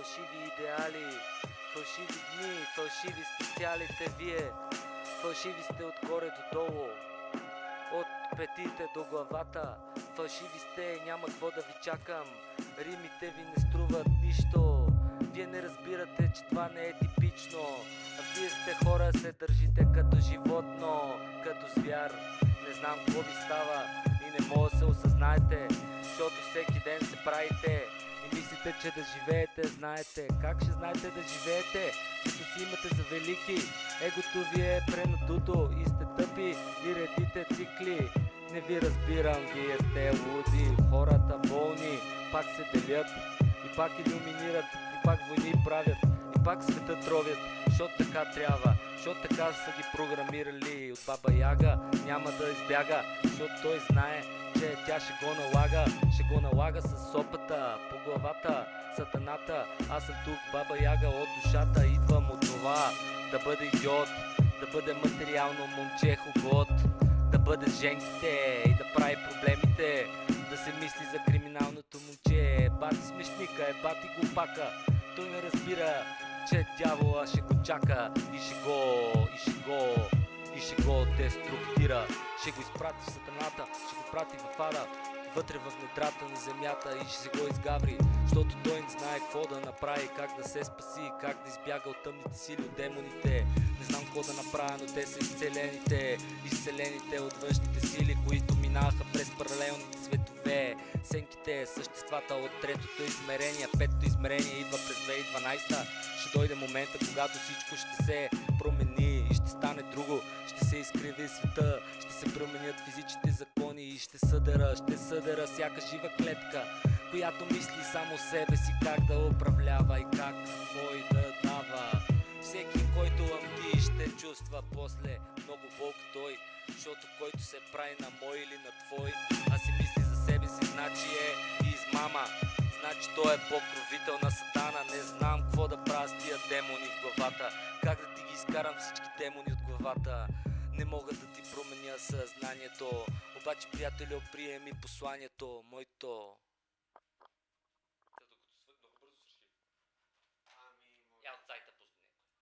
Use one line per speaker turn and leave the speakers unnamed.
фалшиви идеали, фалшиви дни, фалшиви сте цялите вие, фалшиви сте отгоре до долу, от петите до главата, фалшиви сте, няма какво да ви чакам, римите ви не струват нищо, вие не разбирате, че това не е типично, а вие сте хора, се държите като животно, като звяр, не знам какво ви става и не може да се осъзнаете, защото всеки ден се правите и мислите, че да живеете, знаете. Как ще знаете да живеете, като си имате за велики? Егото ви е пренадуто и сте тъпи и редите цикли. Не ви разбирам, вие сте луди, хората болни, пак се делят и пак илюминират, и пак войни правят, и пак света тровят, защото така трябва, защото така са ги програмирали. От Баба Яга няма да избяга, защото той знае, че тя ще го налага с сопата по главата, сатаната. Аз съм тук, Баба Яга, от душата, идвам от това да бъде идиот, да бъде материално момче хубот, да бъде с женките и да прави проблемите, да се мисли за криминалното момче. Бати смешника, бати глупака, той не разбира, че дявола ще го чака и ще го деструктира, ще го изпрати в сатаната, ще го прати в ада, вътре в недрата на земята и ще се го изгаври, защото той не знае какво да направи, как да се спаси, как да избяга от тъмните сили, от демоните. Не знам какво да направя, но те са изцелените от външните сили, които минаха през паралелните светове. Сенките, съществата от третото измерение, петото измерение идва през 2012. Ще дойде момента, когато всичко ще се промени и ще стане друго, ще се изкриви света, ще се променят физичните закони и ще съдера всяка жива клетка, която мисли само себе си как да управлява и как какво и да дава. Всеки, който ламди, ще чувства после много болка той, защото който се прави на мой или на твой, а си мисли за себе си, значи е измама, значи той е покровител на сатана. Не знам какво да правя с тия демони в главата, как да ти ги изкарам всички демони от главата. Не мога да ти променя съзнанието, обаче, приятелю, приеми посланието моето.